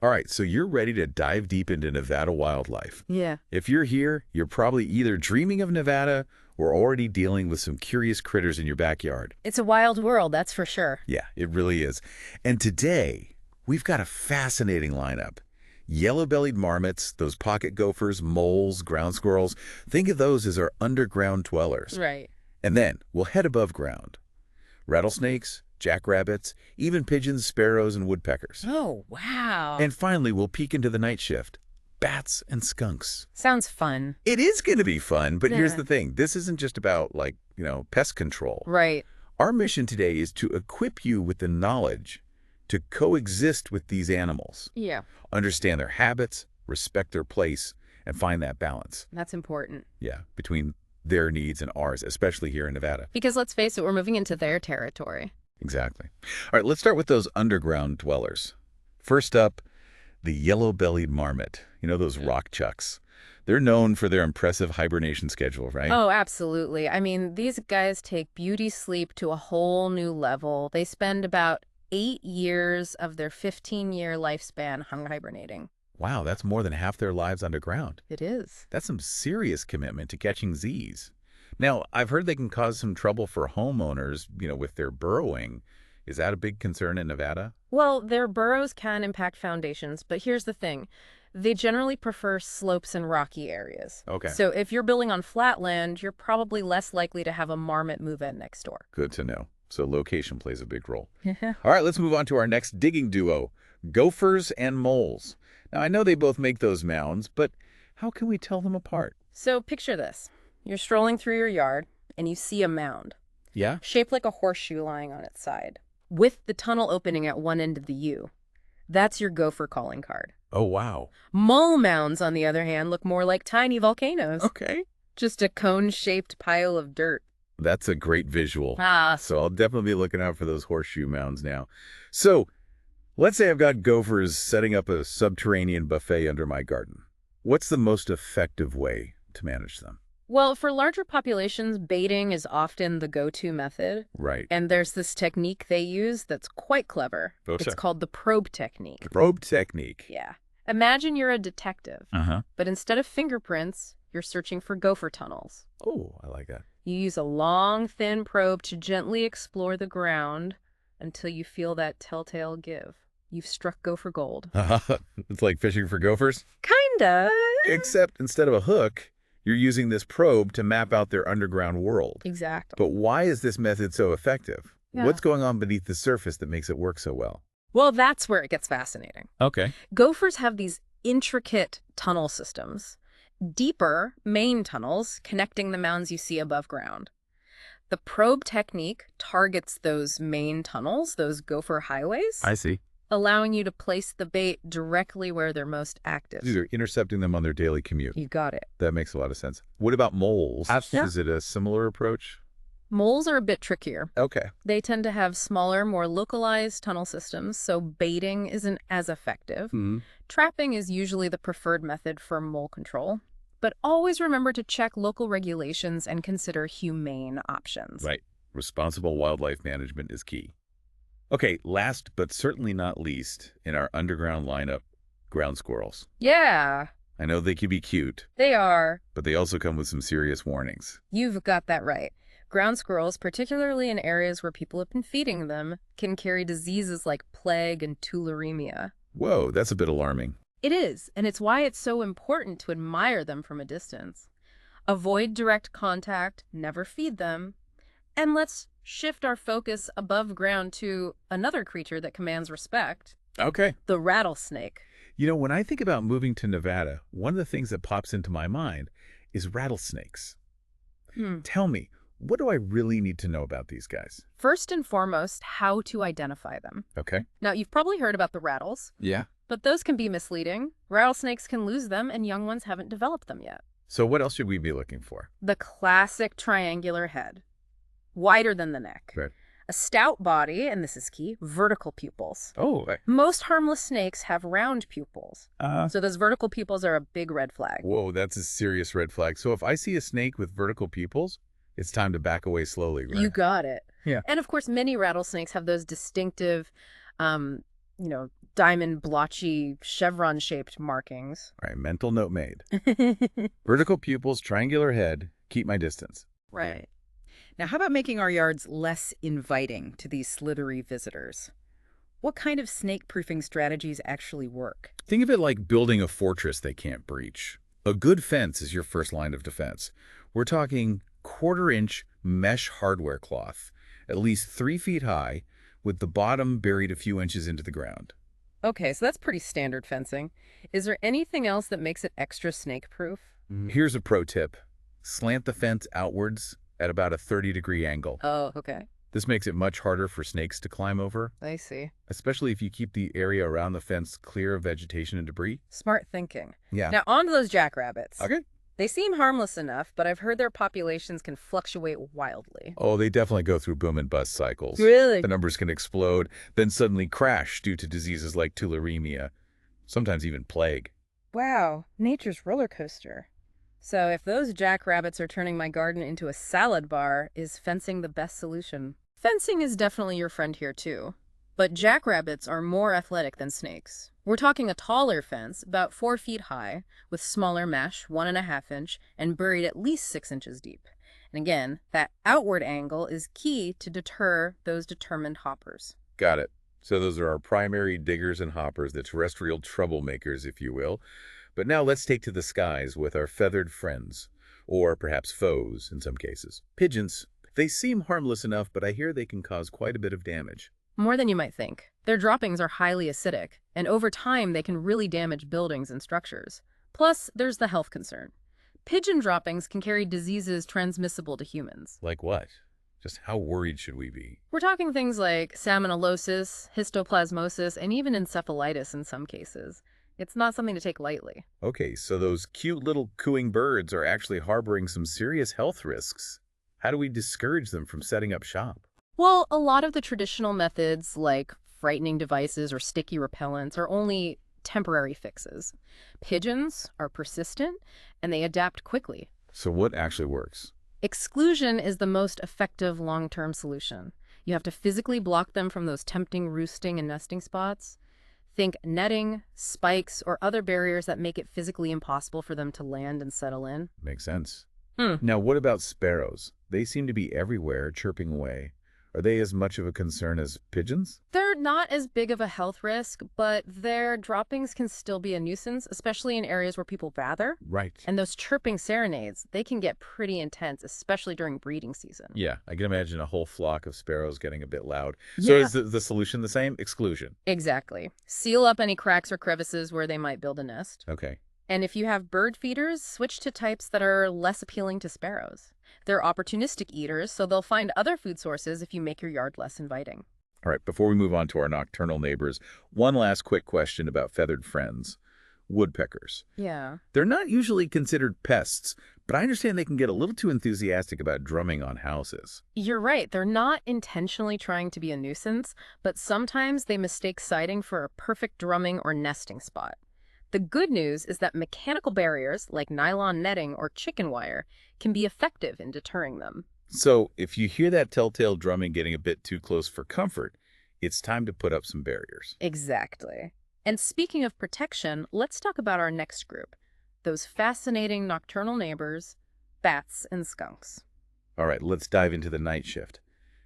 All right, so you're ready to dive deep into Nevada wildlife. Yeah. If you're here, you're probably either dreaming of Nevada or already dealing with some curious critters in your backyard. It's a wild world, that's for sure. Yeah, it really is. And today, we've got a fascinating lineup. Yellow-bellied marmots, those pocket gophers, moles, ground squirrels. Think of those as our underground dwellers. Right. And then we'll head above ground. Rattlesnakes, jackrabbits, even pigeons, sparrows, and woodpeckers. Oh, wow. And finally, we'll peek into the night shift. Bats and skunks. Sounds fun. It is going to be fun, but here's Yeah. the thing. This isn't just about, pest control. Right. Our mission today is to equip you with the knowledge to coexist with these animals, Yeah, understand their habits, respect their place, and find that balance, that's important. between their needs and ours, especially here in Nevada. Because let's face it, we're moving into their territory. Exactly. All right, let's start with those underground dwellers. First up, the yellow-bellied marmot. You know, those rock chucks. They're known for their impressive hibernation schedule, right? Oh, absolutely. I mean, these guys take beauty sleep to a whole new level. They spend about 8 years of their 15-year lifespan hibernating. Wow, that's more than half their lives underground. It is. That's some serious commitment to catching Z's. Now, I've heard they can cause some trouble for homeowners, with their burrowing. Is that a big concern in Nevada? Well, their burrows can impact foundations, but here's the thing. They generally prefer slopes and rocky areas. Okay. So if you're building on flat land, you're probably less likely to have a marmot move in next door. Good to know. So location plays a big role. All right, let's move on to our next digging duo, gophers and moles. Now, I know they both make those mounds, but how can we tell them apart? So picture this. You're strolling through your yard and you see a mound, Yeah? shaped like a horseshoe lying on its side, with the tunnel opening at one end of the U. That's your gopher calling card. Oh, wow. Mole mounds, on the other hand, look more like tiny volcanoes. Okay. Just a cone-shaped pile of dirt. That's a great visual. Ah, So I'll definitely be looking out for those horseshoe mounds now. So let's say I've got gophers setting up a subterranean buffet under my garden. What's the most effective way to manage them? well, for larger populations, baiting is often the go-to method. Right. And there's this technique they use that's quite clever. Oh, It's sure. called the probe technique. Probe technique. Yeah. Imagine you're a detective, Uh-huh. but instead of fingerprints, you're searching for gopher tunnels. Oh, I like that. You use a long, thin probe to gently explore the ground until you feel that telltale give. You've struck gopher gold. It's like fishing for gophers, Kinda. except instead of a hook, you're using this probe to map out their underground world. Exactly. But why is this method so effective? Yeah. What's going on beneath the surface that makes it work so well? Well, that's where it gets fascinating. Okay. Gophers have these intricate tunnel systems, deeper main tunnels connecting the mounds you see above ground. The probe technique targets those main tunnels, those gopher highways, I see. allowing you to place the bait directly where they're most active. These are intercepting them on their daily commute. You got it. That makes a lot of sense. What about moles? Yeah. Is it a similar approach? Moles are a bit trickier. Okay. They tend to have smaller, more localized tunnel systems, so baiting isn't as effective. Mm-hmm. Trapping is usually the preferred method for mole control. But always remember to check local regulations and consider humane options. Right. Responsible wildlife management is key. Okay, last but certainly not least, in our underground lineup, ground squirrels. Yeah, I know they can be cute, they are. but they also come with some serious warnings. You've got that right. Ground squirrels, particularly in areas where people have been feeding them, can carry diseases like plague and tularemia. Whoa, that's a bit alarming. It is, and it's why it's so important to admire them from a distance. Avoid direct contact, never feed them, and let's shift our focus above ground to another creature that commands respect, Okay. the rattlesnake. When I think about moving to Nevada, one of the things that pops into my mind is rattlesnakes. Tell me, what do I really need to know about these guys? First and foremost, how to identify them. Okay. Now, you've probably heard about the rattles, Yeah. but those can be misleading. Rattlesnakes can lose them, and young ones haven't developed them yet. So what else should we be looking for? The classic triangular head, wider than the neck. Right. A stout body, and this is key, vertical pupils. Oh, Most harmless snakes have round pupils, so those vertical pupils are a big red flag. whoa, that's a serious red flag. So if I see a snake with vertical pupils, it's time to back away slowly, right? You got it. Yeah. And of course, many rattlesnakes have those distinctive diamond blotchy chevron-shaped markings. All right, mental note made. Vertical pupils, triangular head, keep my distance. Right. Now, how about making our yards less inviting to these slithery visitors? What kind of snake-proofing strategies actually work? Think of it like building a fortress they can't breach. A good fence is your first line of defense. We're talking quarter-inch mesh hardware cloth, at least 3 feet high, with the bottom buried a few inches into the ground. Okay, so that's pretty standard fencing. Is there anything else that makes it extra snake-proof? Here's a pro tip. Slant the fence outwards at about a 30-degree angle. Oh, okay. This makes it much harder for snakes to climb over, I see. especially if you keep the area around the fence clear of vegetation and debris. Smart thinking. Yeah. Now, on to those jackrabbits. Okay. They seem harmless enough, but I've heard their populations can fluctuate wildly. Oh, they definitely go through boom and bust cycles. Really? The numbers can explode, then suddenly crash due to diseases like tularemia, sometimes even plague. Wow, nature's roller coaster. So if those jackrabbits are turning my garden into a salad bar, is fencing the best solution? Fencing is definitely your friend here too. But jackrabbits are more athletic than snakes. We're talking a taller fence, about 4 feet high, with smaller mesh, 1.5 inch, and buried at least 6 inches deep. And again, that outward angle is key to deter those determined hoppers. Got it. So those are our primary diggers and hoppers, the terrestrial troublemakers, if you will. But now let's take to the skies with our feathered friends, or perhaps foes in some cases. Pigeons. They seem harmless enough, but I hear they can cause quite a bit of damage. More than you might think. Their droppings are highly acidic, and over time they can really damage buildings and structures. Plus, there's the health concern. Pigeon droppings can carry diseases transmissible to humans. Like what? Just how worried should we be? We're talking things like salmonellosis, histoplasmosis, and even encephalitis in some cases. It's not something to take lightly. Okay, so those cute little cooing birds are actually harboring some serious health risks. How do we discourage them from setting up shop? Well, a lot of the traditional methods, like frightening devices or sticky repellents, are only temporary fixes. Pigeons are persistent, and they adapt quickly. So what actually works? Exclusion is the most effective long-term solution. You have to physically block them from those tempting roosting and nesting spots. Think netting, spikes, or other barriers that make it physically impossible for them to land and settle in. Makes sense. Now, what about sparrows? They seem to be everywhere, chirping away. Are they as much of a concern as pigeons? They're not as big of a health risk, but their droppings can still be a nuisance, especially in areas where people gather. Right. And those chirping serenades, they can get pretty intense, especially during breeding season. Yeah, I can imagine a whole flock of sparrows getting a bit loud. So Yeah. is the solution the same? Exclusion. Exactly. Seal up any cracks or crevices where they might build a nest. Okay. And if you have bird feeders, switch to types that are less appealing to sparrows. They're opportunistic eaters, so they'll find other food sources if you make your yard less inviting. All right, before we move on to our nocturnal neighbors, one last quick question about feathered friends. Woodpeckers. Yeah. They're not usually considered pests, but I understand they can get a little too enthusiastic about drumming on houses. You're right. They're not intentionally trying to be a nuisance, but sometimes they mistake siding for a perfect drumming or nesting spot. The good news is that mechanical barriers like nylon netting or chicken wire can be effective in deterring them. So if you hear that telltale drumming getting a bit too close for comfort, it's time to put up some barriers. Exactly. And speaking of protection, let's talk about our next group, those fascinating nocturnal neighbors, bats and skunks. All right, let's dive into the night shift.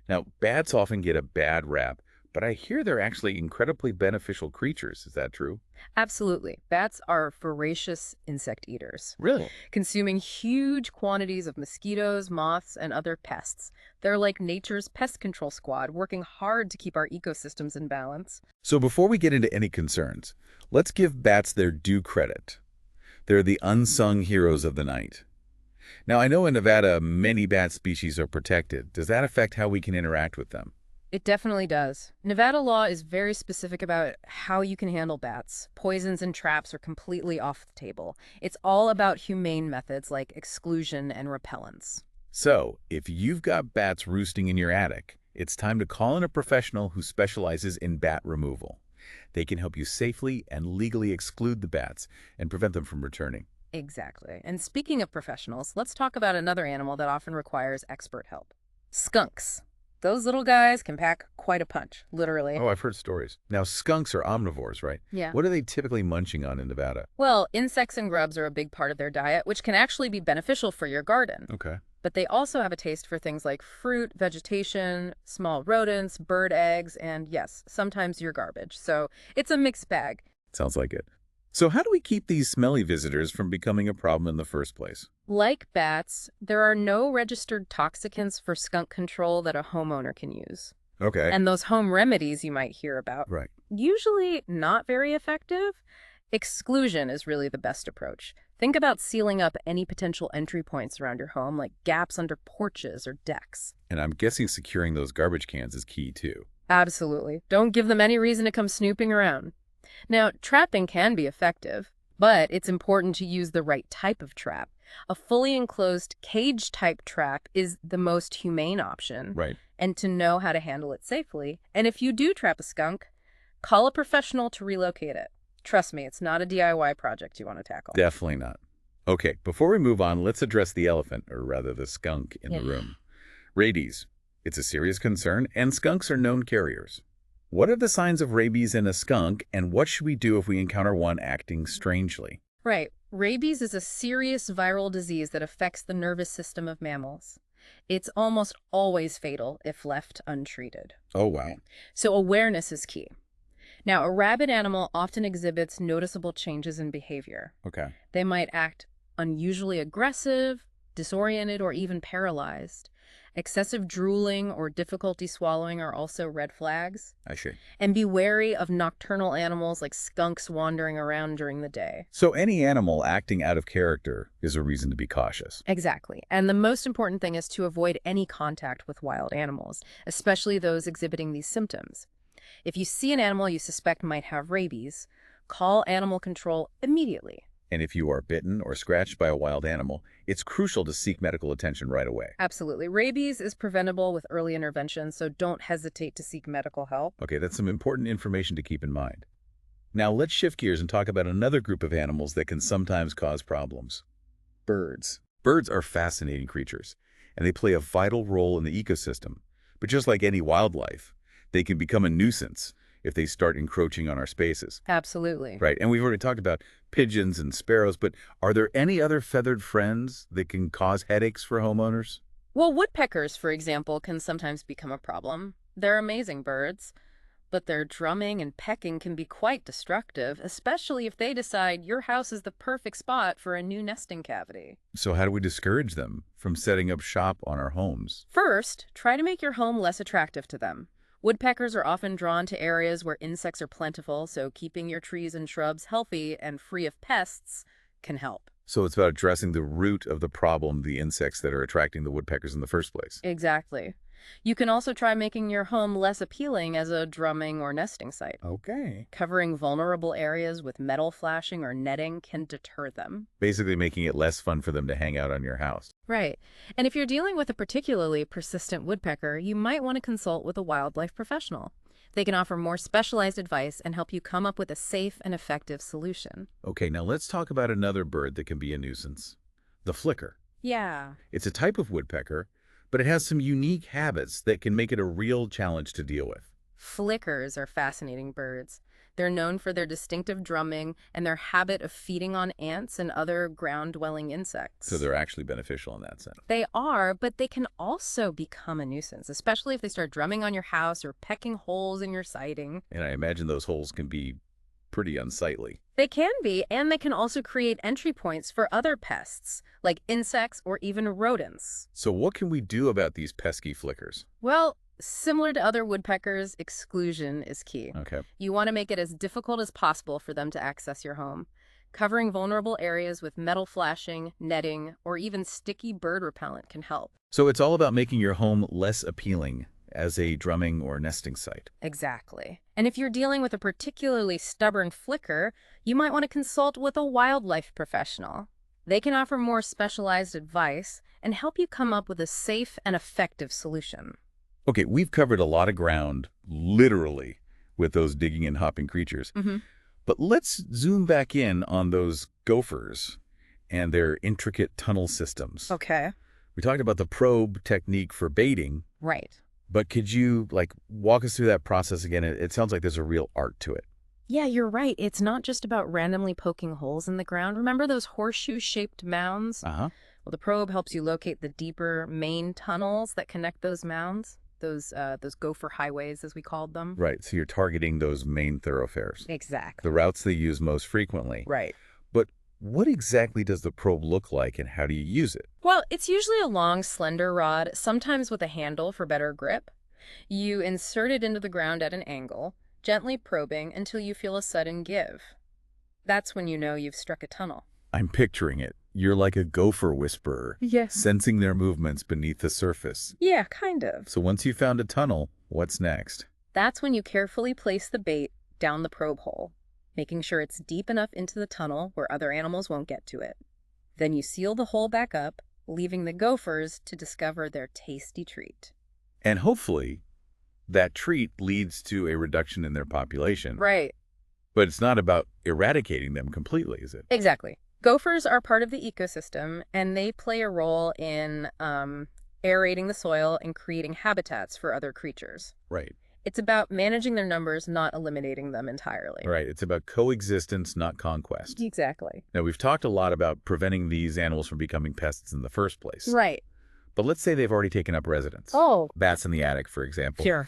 Now, bats often get a bad rap, but I hear they're actually incredibly beneficial creatures. Is that true? Absolutely. Bats are voracious insect eaters, Really? consuming huge quantities of mosquitoes, moths, and other pests. They're like nature's pest control squad, working hard to keep our ecosystems in balance. So before we get into any concerns, let's give bats their due credit. They're the unsung heroes of the night. Now, I know in Nevada, many bat species are protected. Does that affect how we can interact with them? It definitely does. Nevada law is very specific about how you can handle bats. Poisons and traps are completely off the table. It's all about humane methods like exclusion and repellents. So, if you've got bats roosting in your attic, it's time to call in a professional who specializes in bat removal. They can help you safely and legally exclude the bats and prevent them from returning. Exactly. And speaking of professionals, let's talk about another animal that often requires expert help. Skunks. Those little guys can pack quite a punch, literally. Oh, I've heard stories. Now, skunks are omnivores, right? Yeah. What are they typically munching on in Nevada? Well, insects and grubs are a big part of their diet, which can actually be beneficial for your garden. Okay. But they also have a taste for things like fruit, vegetation, small rodents, bird eggs, and yes, sometimes your garbage. So it's a mixed bag. Sounds like it. So how do we keep these smelly visitors from becoming a problem in the first place? Like bats, there are no registered toxicants for skunk control that a homeowner can use. Okay. And those home remedies you might hear about, Right. usually not very effective. Exclusion is really the best approach. Think about sealing up any potential entry points around your home, like gaps under porches or decks. And I'm guessing securing those garbage cans is key, too. Absolutely. Don't give them any reason to come snooping around. Now, trapping can be effective, but it's important to use the right type of trap. A fully enclosed cage-type trap is the most humane option. Right. And to know how to handle it safely. And if you do trap a skunk, call a professional to relocate it. Trust me, it's not a DIY project you want to tackle. Definitely not. Okay, before we move on, let's address the elephant, or rather the skunk in the room. Rabies. It's a serious concern, and skunks are known carriers. What are the signs of rabies in a skunk, and what should we do if we encounter one acting strangely? Right. Rabies is a serious viral disease that affects the nervous system of mammals. It's almost always fatal if left untreated. Oh, wow. So awareness is key. Now, a rabid animal often exhibits noticeable changes in behavior. Okay. They might act unusually aggressive, disoriented, or even paralyzed. Excessive drooling or difficulty swallowing are also red flags. I see. And be wary of nocturnal animals like skunks wandering around during the day. So any animal acting out of character is a reason to be cautious. Exactly. And the most important thing is to avoid any contact with wild animals, especially those exhibiting these symptoms. If you see an animal you suspect might have rabies, call animal control immediately. And if you are bitten or scratched by a wild animal, it's crucial to seek medical attention right away. Absolutely. Rabies is preventable with early intervention, so don't hesitate to seek medical help. Okay, that's some important information to keep in mind. Now let's shift gears and talk about another group of animals that can sometimes cause problems. Birds. Birds are fascinating creatures, and they play a vital role in the ecosystem. But just like any wildlife, they can become a nuisance if they start encroaching on our spaces. Absolutely. Right, and we've already talked about pigeons and sparrows, but are there any other feathered friends that can cause headaches for homeowners? Well, woodpeckers, for example, can sometimes become a problem. They're amazing birds, but their drumming and pecking can be quite destructive, especially if they decide your house is the perfect spot for a new nesting cavity. So how do we discourage them from setting up shop on our homes? First, try to make your home less attractive to them. Woodpeckers are often drawn to areas where insects are plentiful, so keeping your trees and shrubs healthy and free of pests can help. So it's about addressing the root of the problem, the insects that are attracting the woodpeckers in the first place. Exactly. You can also try making your home less appealing as a drumming or nesting site. Okay. Covering vulnerable areas with metal flashing or netting can deter them. Basically making it less fun for them to hang out on your house. Right. And if you're dealing with a particularly persistent woodpecker, you might want to consult with a wildlife professional. They can offer more specialized advice and help you come up with a safe and effective solution. Okay, now let's talk about another bird that can be a nuisance. The flicker. Yeah. It's a type of woodpecker, but it has some unique habits that can make it a real challenge to deal with. Flickers are fascinating birds. They're known for their distinctive drumming and their habit of feeding on ants and other ground-dwelling insects. So they're actually beneficial in that sense. They are, but they can also become a nuisance, especially if they start drumming on your house or pecking holes in your siding. And I imagine those holes can be pretty unsightly. They can be, and they can also create entry points for other pests, like insects or even rodents. So what can we do about these pesky flickers? Well, similar to other woodpeckers, exclusion is key. Okay. You want to make it as difficult as possible for them to access your home. Covering vulnerable areas with metal flashing, netting, or even sticky bird repellent can help. So it's all about making your home less appealing as a drumming or nesting site. Exactly. And if you're dealing with a particularly stubborn flicker, you might want to consult with a wildlife professional. They can offer more specialized advice and help you come up with a safe and effective solution. Okay, we've covered a lot of ground, literally, with those digging and hopping creatures. But let's zoom back in on those gophers and their intricate tunnel systems. Okay. We talked about the probe technique for baiting, Right. But could you, like, walk us through that process again? It sounds like there's a real art to it. Yeah, you're right. It's not just about randomly poking holes in the ground. Remember those horseshoe-shaped mounds? Uh-huh. Well, the probe helps you locate the deeper main tunnels that connect those mounds, those gopher highways, as we called them. Right, so you're targeting those main thoroughfares, Exactly. the routes they use most frequently. Right. But what exactly does the probe look like, and how do you use it? Well, it's usually a long, slender rod, sometimes with a handle for better grip. You insert it into the ground at an angle, gently probing until you feel a sudden give. That's when you know you've struck a tunnel. I'm picturing it. You're like a gopher whisperer, Yes. sensing their movements beneath the surface. Yeah, kind of. So once you've found a tunnel, what's next? That's when you carefully place the bait down the probe hole, making sure it's deep enough into the tunnel where other animals won't get to it. Then you seal the hole back up, leaving the gophers to discover their tasty treat. And hopefully, that treat leads to a reduction in their population. Right. But it's not about eradicating them completely, is it? Exactly. Gophers are part of the ecosystem, and they play a role in aerating the soil and creating habitats for other creatures. Right. It's about managing their numbers, not eliminating them entirely. Right. It's about coexistence, not conquest. Exactly. Now, we've talked a lot about preventing these animals from becoming pests in the first place. Right. But let's say they've already taken up residence. Oh. Bats in the attic, for example. Sure.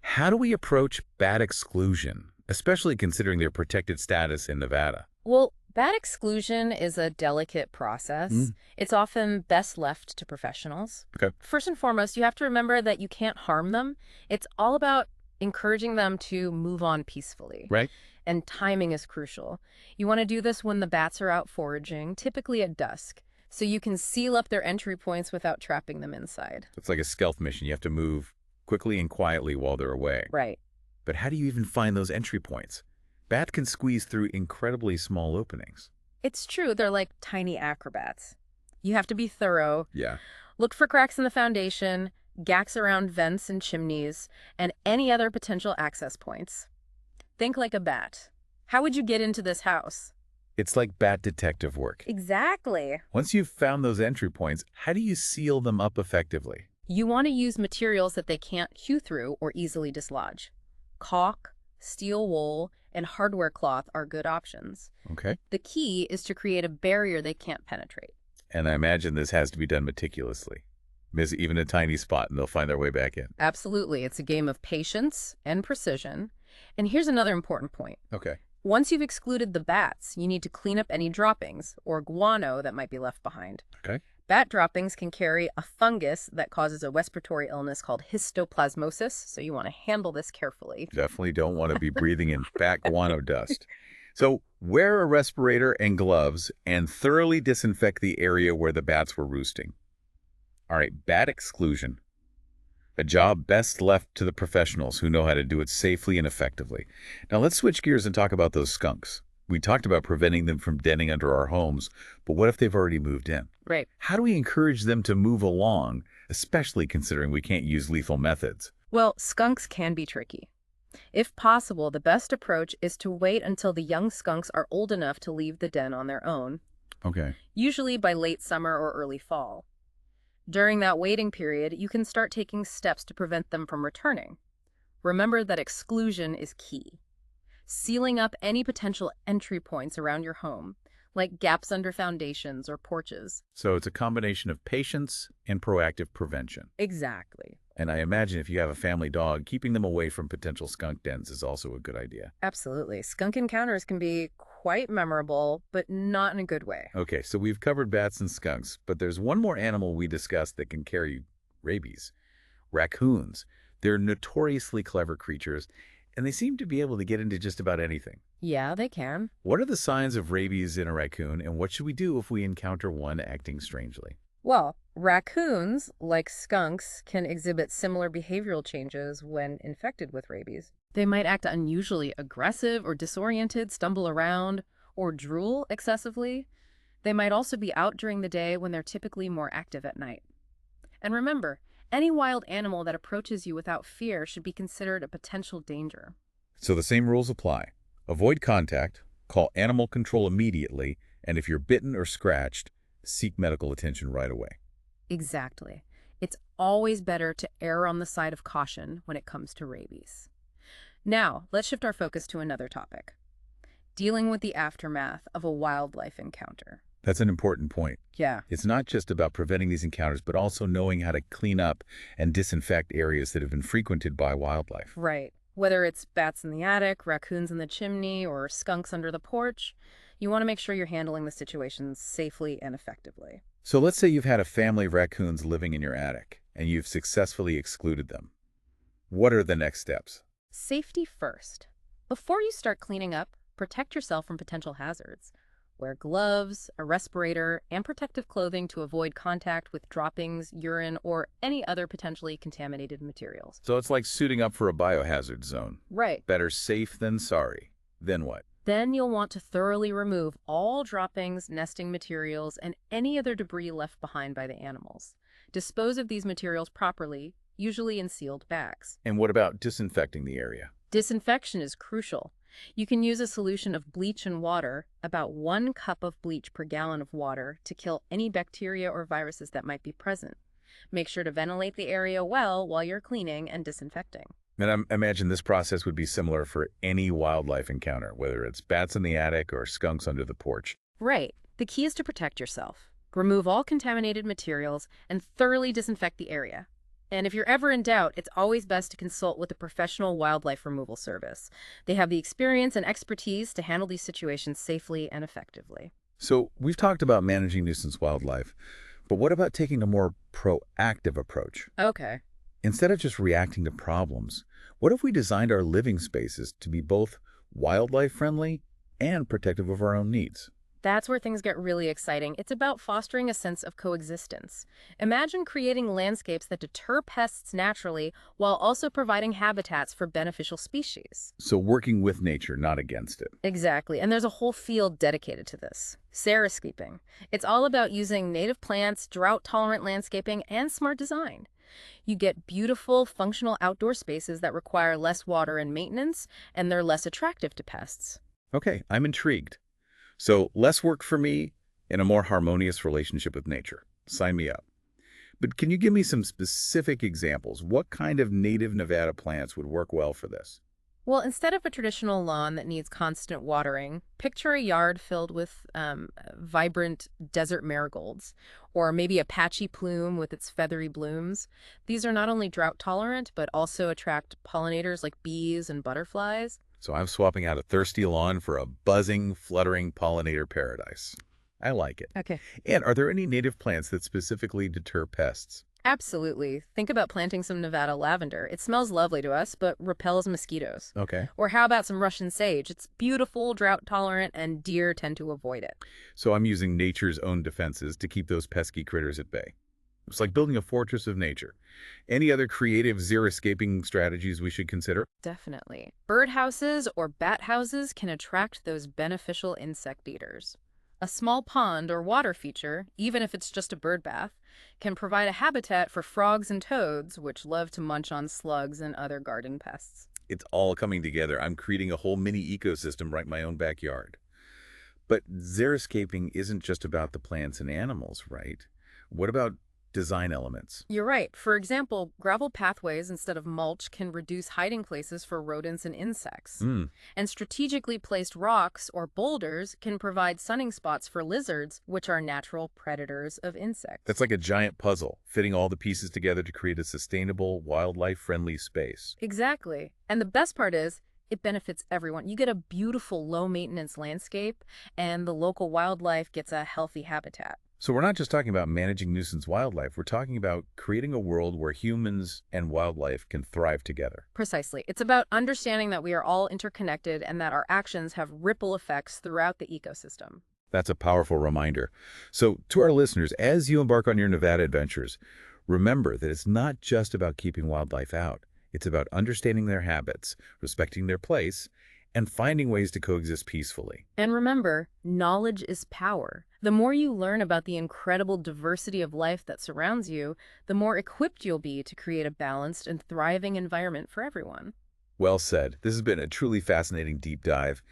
How do we approach bat exclusion, especially considering their protected status in Nevada? Well, bat exclusion is a delicate process. It's often best left to professionals. Okay. First and foremost, you have to remember that you can't harm them. It's all about encouraging them to move on peacefully. Right. And timing is crucial. You want to do this when the bats are out foraging, typically at dusk, so you can seal up their entry points without trapping them inside. It's like a stealth mission. You have to move quickly and quietly while they're away. Right. But how do you even find those entry points? Bats can squeeze through incredibly small openings. It's true. They're like tiny acrobats. You have to be thorough. Yeah. Look for cracks in the foundation, gaps around vents and chimneys, and any other potential access points. Think like a bat. How would you get into this house? It's like bat detective work. Exactly. Once you've found those entry points, how do you seal them up effectively? You want to use materials that they can't hew through or easily dislodge. Caulk, steel wool, and hardware cloth are good options. Okay. The key is to create a barrier they can't penetrate. And I imagine this has to be done meticulously. Miss even a tiny spot and they'll find their way back in. Absolutely. It's a game of patience and precision. And here's another important point. Okay. Once you've excluded the bats, you need to clean up any droppings or guano that might be left behind. Okay. Bat droppings can carry a fungus that causes a respiratory illness called histoplasmosis, so you want to handle this carefully. Definitely don't want to be breathing in bat guano dust. So wear a respirator and gloves and thoroughly disinfect the area where the bats were roosting. All right, bat exclusion. A job best left to the professionals who know how to do it safely and effectively. Now let's switch gears and talk about those skunks. We talked about preventing them from denning under our homes, but what if they've already moved in? Right. How do we encourage them to move along, especially considering we can't use lethal methods? Well, skunks can be tricky. If possible, the best approach is to wait until the young skunks are old enough to leave the den on their own, Okay. usually by late summer or early fall. During that waiting period, you can start taking steps to prevent them from returning. Remember that exclusion is key. Sealing up any potential entry points around your home, like gaps under foundations or porches. So it's a combination of patience and proactive prevention. Exactly. And I imagine if you have a family dog, keeping them away from potential skunk dens is also a good idea. Absolutely. Skunk encounters can be quite memorable, but not in a good way. Okay, so we've covered bats and skunks, but there's one more animal we discussed that can carry rabies. Raccoons. They're notoriously clever creatures, and they seem to be able to get into just about anything. Yeah, they can. What are the signs of rabies in a raccoon, and what should we do if we encounter one acting strangely? Well, raccoons, like skunks, can exhibit similar behavioral changes when infected with rabies. They might act unusually aggressive or disoriented, stumble around, or drool excessively. They might also be out during the day when they're typically more active at night. And remember, any wild animal that approaches you without fear should be considered a potential danger. So the same rules apply. Avoid contact, call animal control immediately, and if you're bitten or scratched, seek medical attention right away. Exactly. It's always better to err on the side of caution when it comes to rabies. Now, let's shift our focus to another topic: dealing with the aftermath of a wildlife encounter. That's an important point. Yeah. It's not just about preventing these encounters, but also knowing how to clean up and disinfect areas that have been frequented by wildlife. Right. Whether it's bats in the attic, raccoons in the chimney, or skunks under the porch, you want to make sure you're handling the situation safely and effectively. So let's say you've had a family of raccoons living in your attic, and you've successfully excluded them. What are the next steps? Safety first. Before you start cleaning up, protect yourself from potential hazards. Wear gloves, a respirator, and protective clothing to avoid contact with droppings, urine, or any other potentially contaminated materials. So it's like suiting up for a biohazard zone. Right. Better safe than sorry. Then what? Then you'll want to thoroughly remove all droppings, nesting materials, and any other debris left behind by the animals. Dispose of these materials properly, usually in sealed bags. And what about disinfecting the area? Disinfection is crucial. You can use a solution of bleach and water, about 1 cup of bleach per gallon of water, to kill any bacteria or viruses that might be present. Make sure to ventilate the area well while you're cleaning and disinfecting. And I imagine this process would be similar for any wildlife encounter, whether it's bats in the attic or skunks under the porch. Right. The key is to protect yourself. Remove all contaminated materials and thoroughly disinfect the area. And if you're ever in doubt, it's always best to consult with a professional wildlife removal service. They have the experience and expertise to handle these situations safely and effectively. So we've talked about managing nuisance wildlife, but what about taking a more proactive approach? Okay. Instead of just reacting to problems, what if we designed our living spaces to be both wildlife-friendly and protective of our own needs? That's where things get really exciting. It's about fostering a sense of coexistence. Imagine creating landscapes that deter pests naturally while also providing habitats for beneficial species. So working with nature, not against it. Exactly, and there's a whole field dedicated to this. Xeriscaping. It's all about using native plants, drought-tolerant landscaping, and smart design. You get beautiful, functional outdoor spaces that require less water and maintenance, and they're less attractive to pests. Okay, I'm intrigued. So less work for me and a more harmonious relationship with nature. Sign me up. But can you give me some specific examples? What kind of native Nevada plants would work well for this? Well, instead of a traditional lawn that needs constant watering, picture a yard filled with vibrant desert marigolds, or maybe a patchy plume with its feathery blooms. These are not only drought tolerant, but also attract pollinators like bees and butterflies. So I'm swapping out a thirsty lawn for a buzzing, fluttering pollinator paradise. I like it. Okay. And are there any native plants that specifically deter pests? Absolutely. Think about planting some Nevada lavender. It smells lovely to us, but repels mosquitoes. Okay. Or how about some Russian sage? It's beautiful, drought tolerant, and deer tend to avoid it. So I'm using nature's own defenses to keep those pesky critters at bay. It's like building a fortress of nature. Any other creative xeriscaping strategies we should consider? Definitely. Birdhouses or bat houses can attract those beneficial insect eaters. A small pond or water feature, even if it's just a bird bath, can provide a habitat for frogs and toads, which love to munch on slugs and other garden pests. It's all coming together. I'm creating a whole mini ecosystem right in my own backyard. But xeriscaping isn't just about the plants and animals, right? What about design elements? You're right. For example, gravel pathways instead of mulch can reduce hiding places for rodents and insects. And strategically placed rocks or boulders can provide sunning spots for lizards, which are natural predators of insects. That's like a giant puzzle, fitting all the pieces together to create a sustainable, wildlife-friendly space. Exactly. And the best part is, it benefits everyone. You get a beautiful, low-maintenance landscape, and the local wildlife gets a healthy habitat. So we're not just talking about managing nuisance wildlife. We're talking about creating a world where humans and wildlife can thrive together. Precisely. It's about understanding that we are all interconnected and that our actions have ripple effects throughout the ecosystem. That's a powerful reminder. So to our listeners, as you embark on your Nevada adventures, remember that it's not just about keeping wildlife out. It's about understanding their habits, respecting their place, and finding ways to coexist peacefully. And remember, knowledge is power. The more you learn about the incredible diversity of life that surrounds you, the more equipped you'll be to create a balanced and thriving environment for everyone. Well said. This has been a truly fascinating deep dive,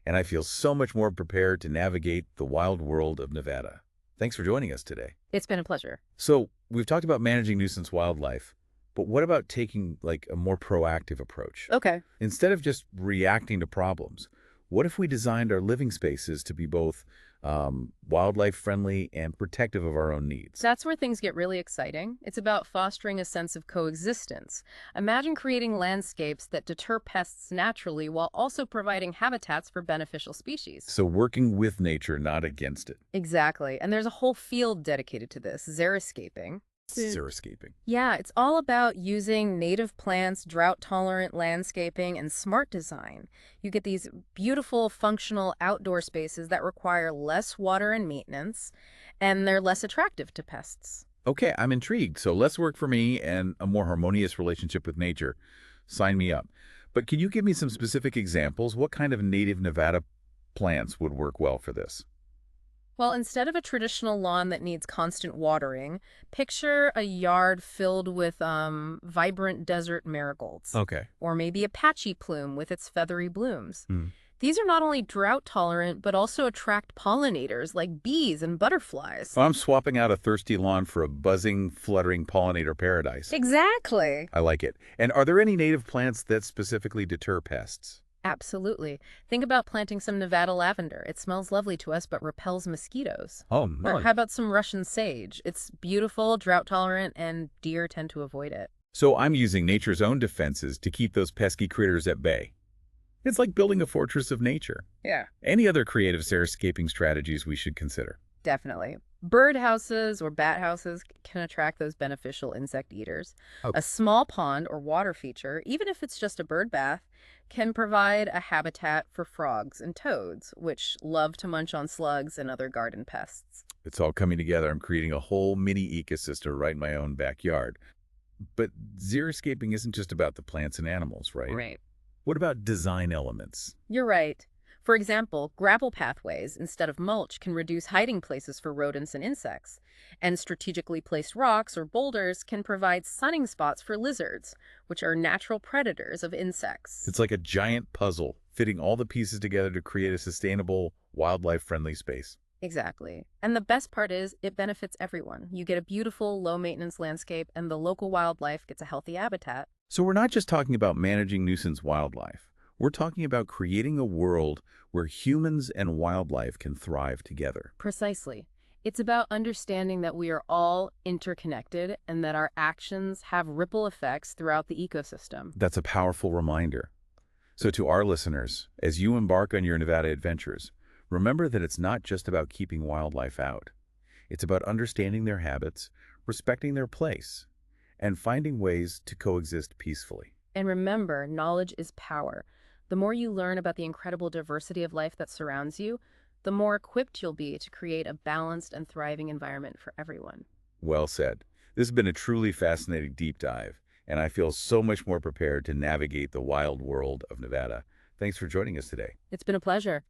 and I feel so much more prepared to navigate the wild world of Nevada. Thanks for joining us today. It's been a pleasure. So we've talked about managing nuisance wildlife, but what about taking like a more proactive approach? Okay. Instead of just reacting to problems, what if we designed our living spaces to be both wildlife friendly and protective of our own needs? That's where things get really exciting. It's about fostering a sense of coexistence. Imagine creating landscapes that deter pests naturally while also providing habitats for beneficial species. So working with nature, not against it. Exactly. And there's a whole field dedicated to this, xeriscaping. Xeriscaping. Yeah, it's all about using native plants, drought-tolerant landscaping, and smart design. You get these beautiful, functional outdoor spaces that require less water and maintenance, and they're less attractive to pests. Okay, I'm intrigued. So less work for me and a more harmonious relationship with nature. Sign me up. But can you give me some specific examples? What kind of native Nevada plants would work well for this? Well, instead of a traditional lawn that needs constant watering, picture a yard filled with vibrant desert marigolds, Okay. or maybe a patchy plume with its feathery blooms. Hmm. These are not only drought tolerant, but also attract pollinators like bees and butterflies. So I'm swapping out a thirsty lawn for a buzzing, fluttering pollinator paradise. Exactly. I like it. And are there any native plants that specifically deter pests? Absolutely. Think about planting some Nevada lavender. It smells lovely to us, but repels mosquitoes. Oh, Or no. how about some Russian sage? It's beautiful, drought tolerant, and deer tend to avoid it. So I'm using nature's own defenses to keep those pesky critters at bay. It's like building a fortress of nature. Yeah. Any other creative xeriscaping strategies we should consider? Definitely. Bird houses or bat houses can attract those beneficial insect eaters. Oh. A small pond or water feature, even if it's just a bird bath, can provide a habitat for frogs and toads, which love to munch on slugs and other garden pests. It's all coming together. I'm creating a whole mini ecosystem right in my own backyard. But xeriscaping isn't just about the plants and animals, right? Right. What about design elements? You're right. For example, gravel pathways instead of mulch can reduce hiding places for rodents and insects, and strategically placed rocks or boulders can provide sunning spots for lizards, which are natural predators of insects. It's like a giant puzzle, fitting all the pieces together to create a sustainable, wildlife-friendly space. Exactly. And the best part is it benefits everyone. You get a beautiful, low-maintenance landscape, and the local wildlife gets a healthy habitat. So we're not just talking about managing nuisance wildlife. We're talking about creating a world where humans and wildlife can thrive together. Precisely. It's about understanding that we are all interconnected and that our actions have ripple effects throughout the ecosystem. That's a powerful reminder. So to our listeners, as you embark on your Nevada adventures, remember that it's not just about keeping wildlife out. It's about understanding their habits, respecting their place, and finding ways to coexist peacefully. And remember, knowledge is power. The more you learn about the incredible diversity of life that surrounds you, the more equipped you'll be to create a balanced and thriving environment for everyone. Well said. This has been a truly fascinating deep dive, and I feel so much more prepared to navigate the wild world of Nevada. Thanks for joining us today. It's been a pleasure.